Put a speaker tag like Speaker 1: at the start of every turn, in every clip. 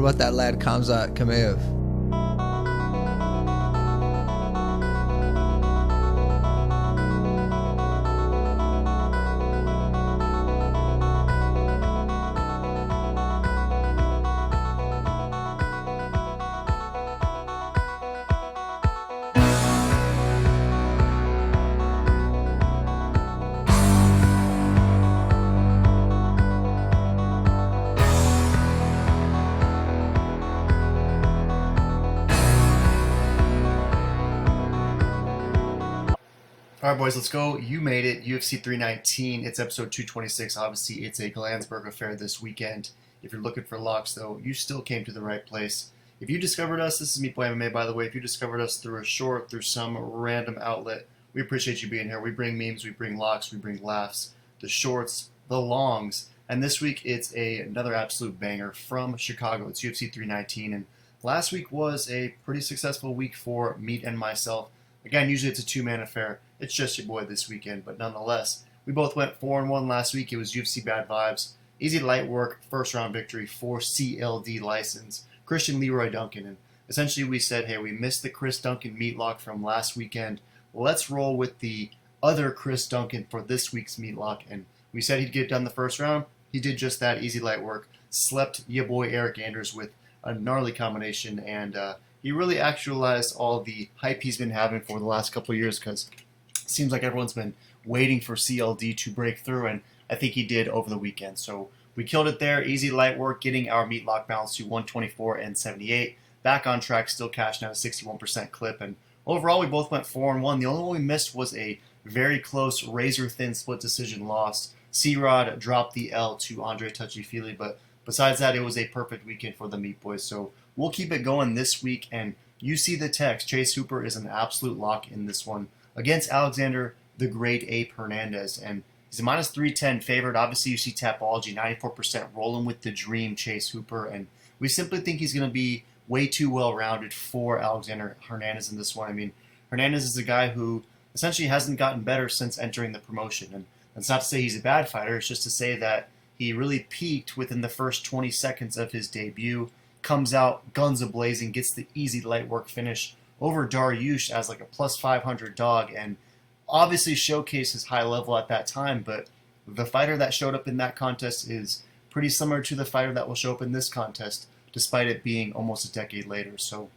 Speaker 1: about that lad Kamzat Kameev?
Speaker 2: All right, boys, let's go. You made it. UFC 319. It's episode 226. Obviously, it's a Glansburg affair this weekend. If you're looking for locks, though, you still came to the right place. If you discovered us, this is Meat Boy MMA, by the way. If you discovered us through a short, through some random outlet, we appreciate you being here. We bring memes, we bring locks, we bring laughs, the shorts, the longs. And this week, it's another absolute banger from Chicago. It's UFC 319. And last week was a pretty successful week for Meat and myself. Again, usually it's a two-man affair. It's just your boy this weekend, but nonetheless, we both went 4-1 last week. It was UFC Bad Vibes. Easy light work, first-round victory for CLD license, Christian Leroy Duncan. And essentially we said, hey, we missed the Chris Duncan Meatlock from last weekend. Let's roll with the other Chris Duncan for this week's Meatlock. And we said he'd get it done the first round. He did just that, easy light work. Slept your boy Eric Anders with a gnarly combination, and he really actualized all the hype he's been having for the last couple of years, because it seems like everyone's been waiting for CLD to break through, and I think he did over the weekend. So we killed it there. Easy light work, getting our Meatlock balance to 124 and 78. Back on track, still cashing out a 61% clip, and overall we both went 4-1. The only one we missed was a very close, razor-thin split decision loss. C-Rod dropped the L to Andre Touchy-Feely, but besides that, it was a perfect weekend for the Meat Boys. So we'll keep it going this week, and you see the text. Chase Hooper is an absolute lock in this one against Alexander the Great Ape Hernandez, and he's a minus 310 favorite. Obviously, you see Tapology, 94% rolling with the dream Chase Hooper, and we simply think he's going to be way too well-rounded for Alexander Hernandez in this one. I mean, Hernandez is a guy who essentially hasn't gotten better since entering the promotion, and that's not to say he's a bad fighter. It's just to say that he really peaked within the first 20 seconds of his debut, comes out guns a-blazing, gets the easy light work finish over Dariush as like a plus 500 dog, and obviously showcased his high level at that time. But the fighter that showed up in that contest is pretty similar to the fighter that will show up in this contest, despite it being almost a decade later. So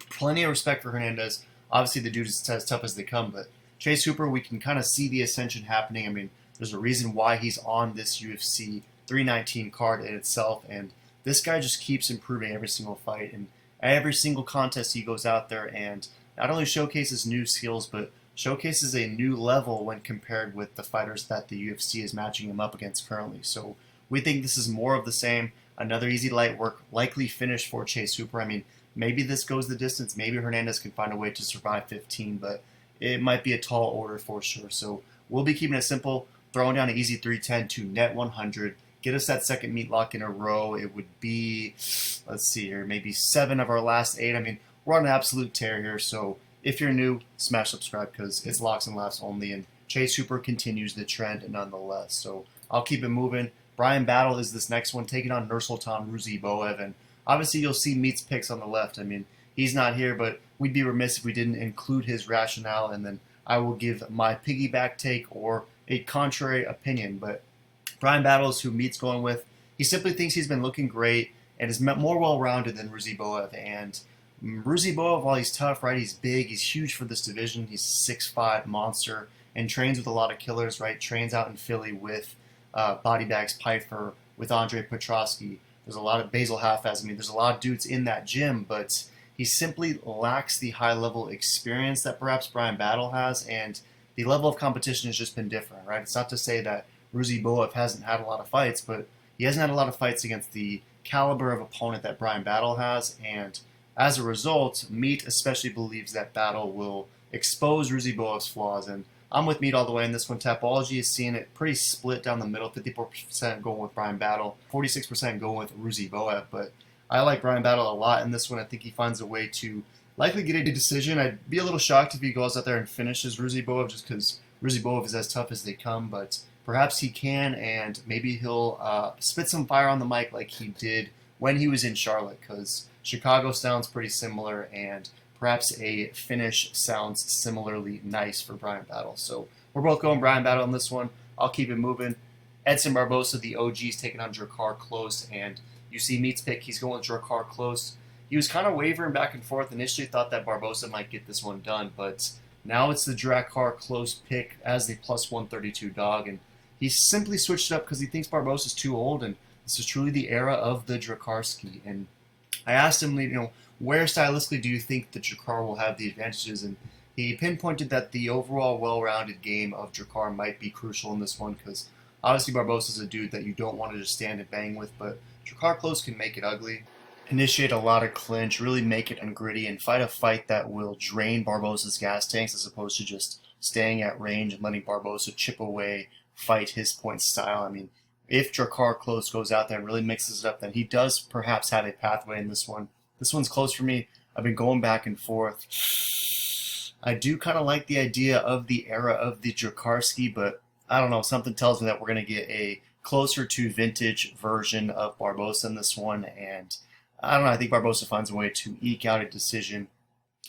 Speaker 2: plenty of respect for Hernandez. Obviously the dude is as tough as they come, but Chase Hooper, we can kind of see the ascension happening. I mean, there's a reason why he's on this UFC 319 card in itself, and this guy just keeps improving every single fight, and every single contest he goes out there and not only showcases new skills, but showcases a new level when compared with the fighters that the UFC is matching him up against currently. So we think this is more of the same. Another easy light work, likely finish for Chase Hooper. I mean, maybe this goes the distance. Maybe Hernandez can find a way to survive 15, but it might be a tall order for sure. So we'll be keeping it simple, throwing down an easy 310 to net 100. Get us that second Meatlock in a row. It would be, let's see here, maybe 7 of our last 8. I mean, we're on an absolute tear here. So if you're new, smash subscribe, because it's locks and laughs only. And Chase Hooper continues the trend nonetheless. So I'll keep it moving. Brian Battle is this next one, taking on Nursultan Ruziboev. And obviously you'll see Meat's picks on the left. I mean, he's not here, but we'd be remiss if we didn't include his rationale. And then I will give my piggyback take or a contrary opinion. But Brian Battle is who Meat's going with. He simply thinks he's been looking great and is more well-rounded than Ruziboev. And Ruziboev, while he's tough, right, he's big, he's huge for this division. He's a 6'5" monster and trains with a lot of killers, right? Trains out in Philly with Body Bags Pfeiffer, with Andre Petrosky. There's a lot of Basil Hafez. I mean, there's a lot of dudes in that gym, but he simply lacks the high-level experience that perhaps Brian Battle has, and the level of competition has just been different, right? It's not to say that Ruziboev hasn't had a lot of fights, but he hasn't had a lot of fights against the caliber of opponent that Brian Battle has, and as a result, Meat especially believes that Battle will expose Ruziboev's flaws, and I'm with Meat all the way in this one. Tapology is seeing it pretty split down the middle, 54% going with Brian Battle, 46% going with Ruziboev, but I like Brian Battle a lot in this one. I think he finds a way to likely get a decision. I'd be a little shocked if he goes out there and finishes Ruziboev, just because Ruziboev is as tough as they come, but perhaps he can, and maybe he'll spit some fire on the mic like he did when he was in Charlotte, because Chicago sounds pretty similar, and perhaps a finish sounds similarly nice for Brian Battle. So we're both going Brian Battle on this one. I'll keep it moving. Edson Barbosa, the OG's taking on Drakkar Klose, and you see Meat's pick. He's going with Drakkar Klose. He was kind of wavering back and forth. Initially thought that Barbosa might get this one done, but now it's the Drakkar Klose pick as the plus 132 dog, and he simply switched it up because he thinks Barbosa's too old, and this is truly the era of the Drakkarski. And I asked him, where stylistically do you think the Drakkar will have the advantages? And he pinpointed that the overall well-rounded game of Drakkar might be crucial in this one, because obviously Barbosa's a dude that you don't want to just stand and bang with, but Drakkar Klose can make it ugly, initiate a lot of clinch, really make it ungritty, and fight a fight that will drain Barbosa's gas tanks as opposed to just staying at range and letting Barbosa chip away, fight his point style. I mean, if Drakkar Klose goes out there and really mixes it up, then he does perhaps have a pathway in this one. This one's close for me. I've been going back and forth. I do kind of like the idea of the era of the Drakkarski, but I don't know. Something tells me that we're going to get a closer to vintage version of Barbosa in this one, and I don't know. I think Barbosa finds a way to eke out a decision.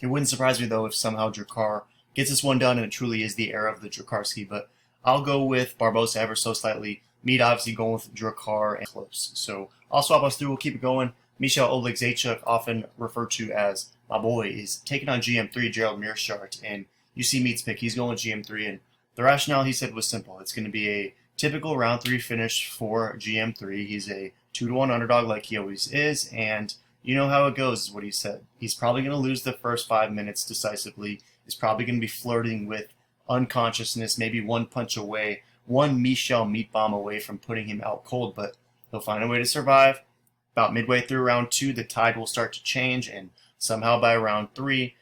Speaker 2: It wouldn't surprise me, though, if somehow Drakkar gets this one done and it truly is the era of the Drakkarski, but I'll go with Barbosa ever so slightly. Meat obviously going with Drakkar and Klose. So I'll swap us through. We'll keep it going. Michal Oleg-Zaitchuk, often referred to as my boy, is taking on GM3 Gerald Meerschaert, and you see Meat's pick. He's going with GM3, and the rationale he said was simple. It's going to be a typical round 3 finish for GM3. He's a 2-1 underdog like he always is, and you know how it goes is what he said. He's probably going to lose the first 5 minutes decisively. He's probably going to be flirting with unconsciousness, maybe one punch away, one Michel meat bomb away from putting him out cold, but he'll find a way to survive. About midway through round 2, the tide will start to change, and somehow by round 3,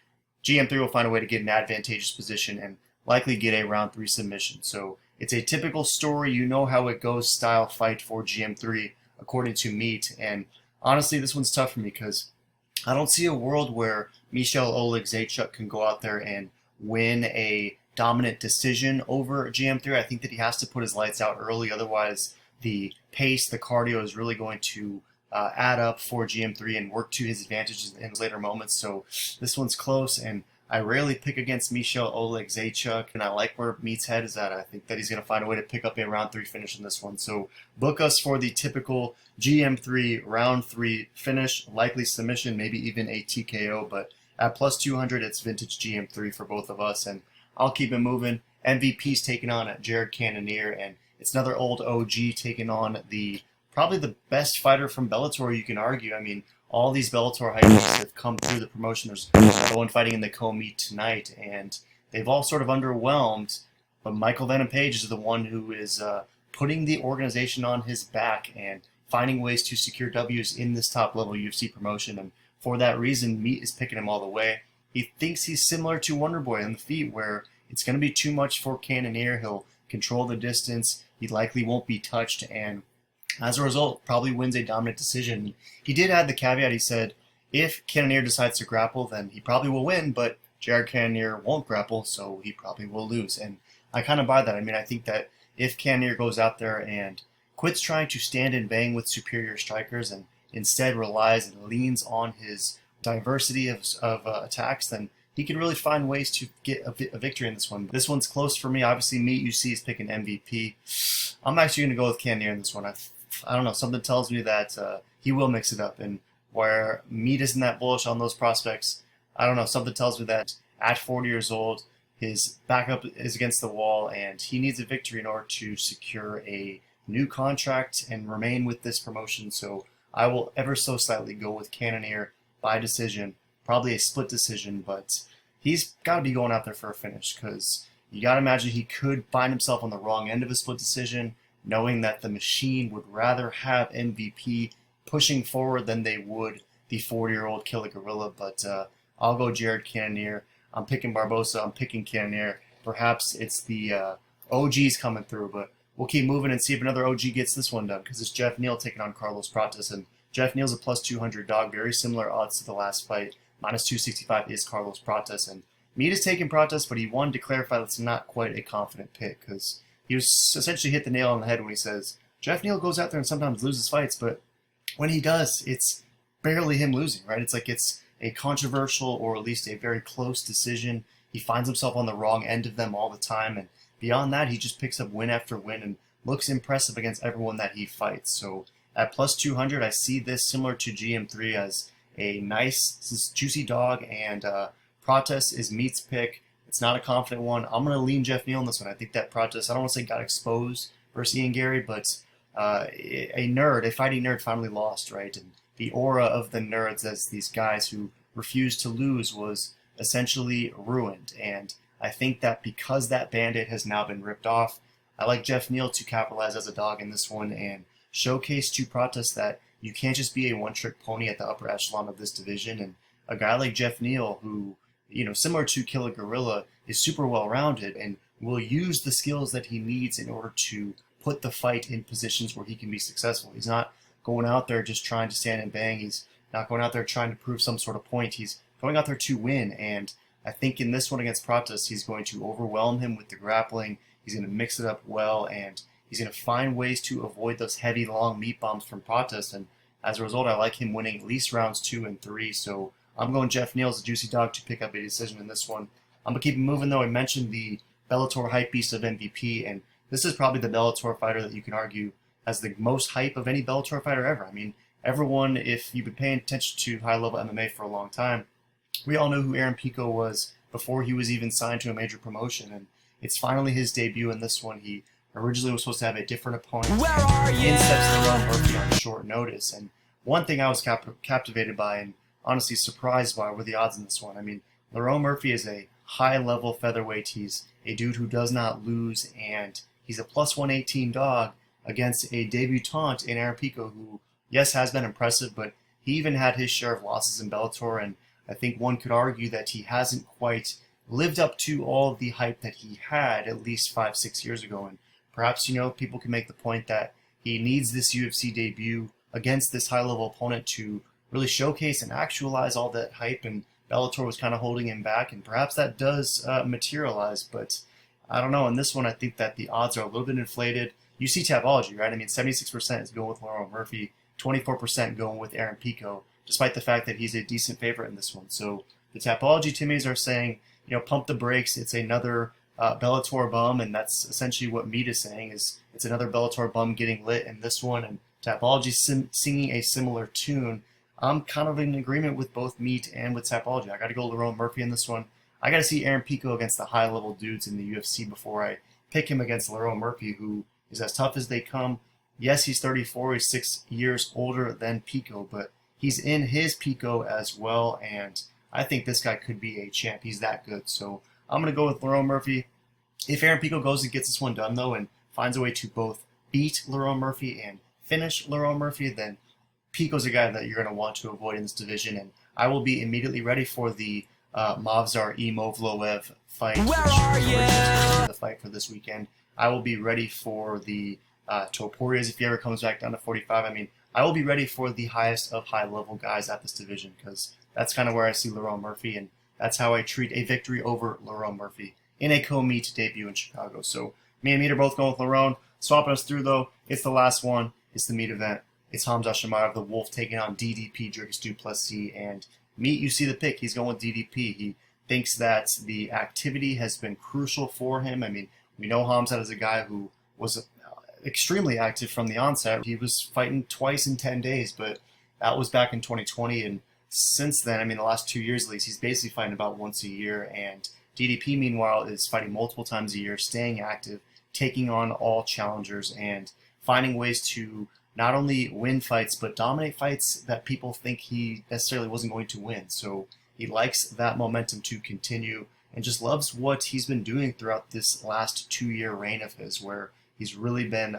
Speaker 2: GM3 will find a way to get an advantageous position and likely get a round 3 submission. So it's a typical story, you know how it goes style fight for GM3 according to Meat, and honestly this one's tough for me because I don't see a world where Michal Oleg-Zaitchuk can go out there and win a dominant decision over GM3. I think that he has to put his lights out early, otherwise the pace, the cardio is really going to add up for GM3 and work to his advantages in later moments. So this one's close, and I rarely pick against Michal Oleg-Zaitchuk, and I like where Meat's head is at. I think that he's going to find a way to pick up a round 3 finish in this one. So book us for the typical GM3 round 3 finish, likely submission, maybe even a TKO, but at plus 200, it's vintage GM3 for both of us, and I'll keep it moving. MVP's taking on Jared Cannonier, and it's another old OG taking on probably the best fighter from Bellator, you can argue. I mean, all these Bellator hybrids have come through the promotion. There's no one fighting in the co-meet tonight, and they've all sort of underwhelmed. But Michael Venom Page is the one who is putting the organization on his back and finding ways to secure W's in this top-level UFC promotion. And for that reason, Meat is picking him all the way. He thinks he's similar to Wonderboy on the feet, where it's going to be too much for Cannonier. He'll control the distance. He likely won't be touched, and as a result, probably wins a dominant decision. He did add the caveat. He said, if Cannonier decides to grapple, then he probably will win, but Jared Cannonier won't grapple, so he probably will lose. And I kind of buy that. I mean, I think that if Cannonier goes out there and quits trying to stand and bang with superior strikers and instead relies and leans on his diversity of attacks, then he can really find ways to get a victory in this one. This one's close for me. Obviously, Meat, you see, is picking MVP. I'm actually going to go with Cannonier in this one. I don't know, something tells me that he will mix it up, and where Meat isn't that bullish on those prospects, I don't know, something tells me that at 40 years old, his backup is against the wall, and he needs a victory in order to secure a new contract and remain with this promotion. So I will ever so slightly go with Cannonier by decision, probably a split decision, but he's got to be going out there for a finish, because you got to imagine he could find himself on the wrong end of a split decision, knowing that the machine would rather have MVP pushing forward than they would the 40-year-old killer gorilla. But I'll go Jared Cannonier. I'm picking Barbosa. I'm picking Cannonier. Perhaps it's the OGs coming through, but we'll keep moving and see if another OG gets this one done, because it's Jeff Neal taking on Carlos Prates, and Jeff Neal's a plus 200 dog, very similar odds to the last fight. Minus 265 is Carlos Prates, and Meat is taking Prates, but he wanted to clarify that's not quite a confident pick, because he was essentially hit the nail on the head when he says Jeff Neal goes out there and sometimes loses fights, but when he does, it's barely him losing, right? It's like it's a controversial or at least a very close decision. He finds himself on the wrong end of them all the time, and beyond that, he just picks up win after win and looks impressive against everyone that he fights. So at plus 200, I see this similar to GM3 as a nice, juicy dog, and Protest is Meat's pick. It's not a confident one. I'm going to lean Jeff Neal in this one. I think that Protest, I don't want to say got exposed versus Ian Gary, but a fighting nerd finally lost, right? And the aura of the nerds as these guys who refused to lose was essentially ruined. And I think that because that band-aid has now been ripped off, I like Jeff Neal to capitalize as a dog in this one and showcase to Protest that you can't just be a one-trick pony at the upper echelon of this division. And a guy like Jeff Neal, who, similar to Killer Gorilla, is super well-rounded and will use the skills that he needs in order to put the fight in positions where he can be successful. He's not going out there just trying to stand and bang. He's not going out there trying to prove some sort of point. He's going out there to win. And I think in this one against Protest, he's going to overwhelm him with the grappling. He's going to mix it up well, and he's going to find ways to avoid those heavy, long meat bombs from Protest. And as a result, I like him winning at least rounds 2 and 3. So I'm going Jeff Neal as a juicy dog to pick up a decision in this one. I'm going to keep it moving, though. I mentioned the Bellator hype beast of MVP, and this is probably the Bellator fighter that you can argue has the most hype of any Bellator fighter ever. I mean, everyone, if you've been paying attention to high-level MMA for a long time, we all know who Aaron Pico was before he was even signed to a major promotion, and it's finally his debut in this one. He originally was supposed to have a different opponent.
Speaker 3: Where are you?
Speaker 2: In steps Lerone Murphy on short notice, and one thing I was captivated by and honestly surprised by were the odds in this one. I mean, Lerone Murphy is a high-level featherweight. He's a dude who does not lose, and he's a plus 118 dog against a debutant in Aaron Pico, who, yes, has been impressive, but he even had his share of losses in Bellator, and I think one could argue that he hasn't quite lived up to all of the hype that he had at least 5-6 years ago. And perhaps, people can make the point that he needs this UFC debut against this high-level opponent to really showcase and actualize all that hype, and Bellator was kind of holding him back, and perhaps that does materialize, but I don't know. In this one, I think that the odds are a little bit inflated. You see Tapology, right? I mean, 76% is going with Lerone Murphy, 24% going with Aaron Pico, despite the fact that he's a decent favorite in this one. So the Tapology Timmies are saying, pump the brakes. It's another Bellator bum, and that's essentially what Meat is saying, is it's another Bellator bum getting lit in this one, and Tapology singing a similar tune. I'm kind of in agreement with both Meat and with Tapology. I got to go Lerone Murphy in this one. I got to see Aaron Pico against the high-level dudes in the UFC before I pick him against Lerone Murphy, who is as tough as they come. Yes, he's 34. He's 6 years older than Pico, but he's in his Pico as well, and I think this guy could be a champ. He's that good. So I'm going to go with Lerone Murphy. If Aaron Pico goes and gets this one done, though, and finds a way to both beat Lerone Murphy and finish Lerone Murphy, then Pico's a guy that you're going to want to avoid in this division, and I will be immediately ready for the Movsar Imovloev fight.
Speaker 3: Where are you?
Speaker 2: The fight for this weekend. I will be ready for the Toporias if he ever comes back down to 45. I mean, I will be ready for the highest of high-level guys at this division, because that's kind of where I see Lerone Murphy, and that's how I treat a victory over Lerone Murphy in a co-meet debut in Chicago. So me and Meat are both going with Lerone. Swapping us through, though, it's the last one. It's the Meat event. It's Hamza Chimaev, the Wolf, taking on DDP, Dricus du Plessis, and Meat, you see the pick. He's going with DDP. He thinks that the activity has been crucial for him. I mean, we know Hamza is a guy who was extremely active from the onset. He was fighting twice in 10 days, but that was back in 2020, and since then, I mean, the last 2 years at least, he's basically fighting about once a year, and DDP, meanwhile, is fighting multiple times a year, staying active, taking on all challengers, and finding ways to not only win fights, but dominate fights that people think he necessarily wasn't going to win. So he likes that momentum to continue and just loves what he's been doing throughout this last 2-year reign of his, where he's really been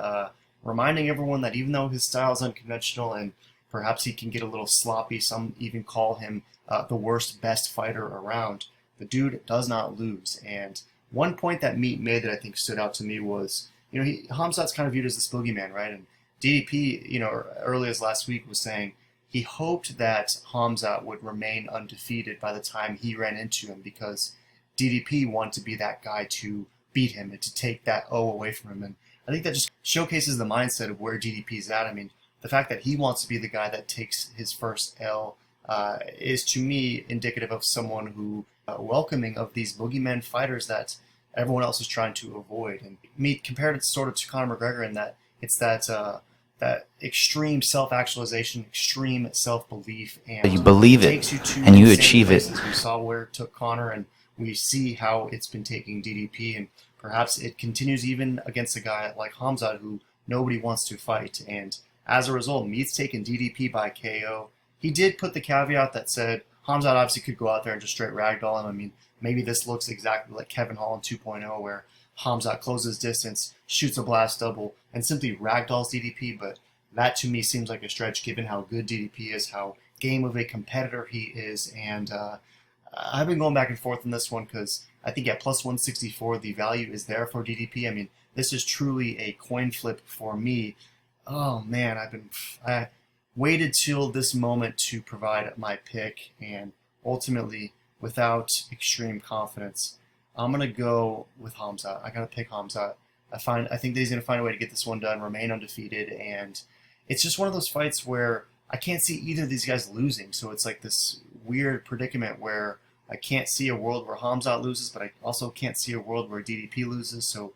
Speaker 2: reminding everyone that even though his style is unconventional and perhaps he can get a little sloppy, some even call him the worst, best fighter around, the dude does not lose. And one point that Meat made that I think stood out to me was, Hamzat's kind of viewed as this boogeyman, right? And DDP, early as last week, was saying he hoped that Hamzat would remain undefeated by the time he ran into him, because DDP wanted to be that guy to beat him and to take that O away from him. And I think that just showcases the mindset of where DDP's at. I mean, the fact that he wants to be the guy that takes his first L is to me indicative of someone who welcoming of these boogeyman fighters that everyone else is trying to avoid. And Meat compared it sort of to Conor McGregor in that it's that extreme self-actualization, extreme self-belief, and
Speaker 4: You believe it,
Speaker 2: takes you to
Speaker 4: and you
Speaker 2: insane
Speaker 4: achieve it.
Speaker 2: places. We saw where it took Conor, and we see how it's been taking DDP, and perhaps it continues even against a guy like Hamzat who nobody wants to fight. And as a result, Meat's taken DDP by KO. He did put the caveat that said Hamzat obviously could go out there and just straight ragdoll him. I mean, maybe this looks exactly like Kevin Holland 2.0, where Hamzat closes distance, shoots a blast double, and simply ragdolls DDP, but that to me seems like a stretch given how good DDP is, how game of a competitor he is, and I've been going back and forth on this one because I think at plus 164 the value is there for DDP. I mean, this is truly a coin flip for me. Oh man, I waited till this moment to provide my pick, and ultimately, without extreme confidence, I'm gonna go with Hamzat. I gotta pick Hamzat. I think that he's gonna find a way to get this one done, remain undefeated, and it's just one of those fights where I can't see either of these guys losing. So it's like this weird predicament where I can't see a world where Hamzat loses, but I also can't see a world where DDP loses. So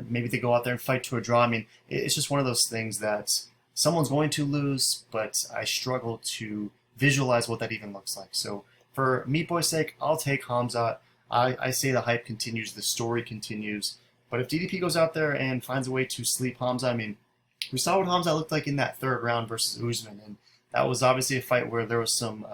Speaker 2: maybe they go out there and fight to a draw. I mean, it's just one of those things that someone's going to lose, but I struggle to visualize what that even looks like. So for Meat Boy's sake, I'll take Hamzat. I say the hype continues, the story continues. But if DDP goes out there and finds a way to sleep Hamzat, I mean, we saw what Hamzat looked like in that third round versus Usman, and that was obviously a fight where there was some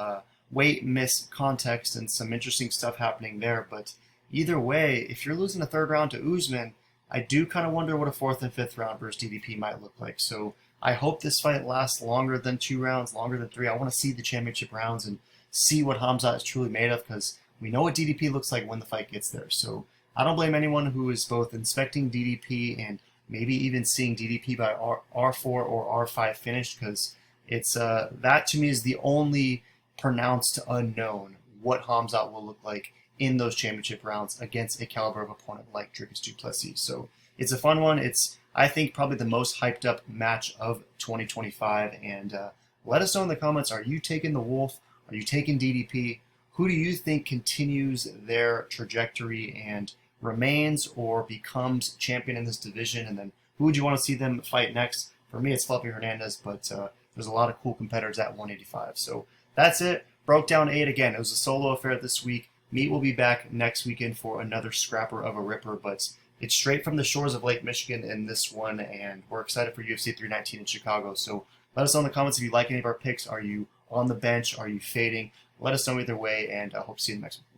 Speaker 2: weight miss context and some interesting stuff happening there. But either way, if you're losing a third round to Usman, I do kind of wonder what a fourth and fifth round versus DDP might look like. So I hope this fight lasts longer than 2 rounds, longer than 3. I want to see the championship rounds and see what Hamzat is truly made of, because we know what DDP looks like when the fight gets there. So I don't blame anyone who is both inspecting DDP and maybe even seeing DDP by R4 or R5 finished, because it's that to me is the only pronounced unknown what Hamzat will look like in those championship rounds against a caliber of opponent like Dricus du Plessis. So it's a fun one. It's, I think, probably the most hyped up match of 2025. And let us know in the comments, are you taking the Wolf? Are you taking DDP? Who do you think continues their trajectory and remains or becomes champion in this division? And then who would you want to see them fight next? For me, it's Fluffy Hernandez, but there's a lot of cool competitors at 185. So that's it. Broke down 8 again. It was a solo affair this week. Meat will be back next weekend for another scrapper of a ripper, but it's straight from the shores of Lake Michigan in this one, and we're excited for UFC 319 in Chicago. So let us know in the comments if you like any of our picks. Are you on the bench? Are you fading? Let us know either way, and I hope to see you in the next one.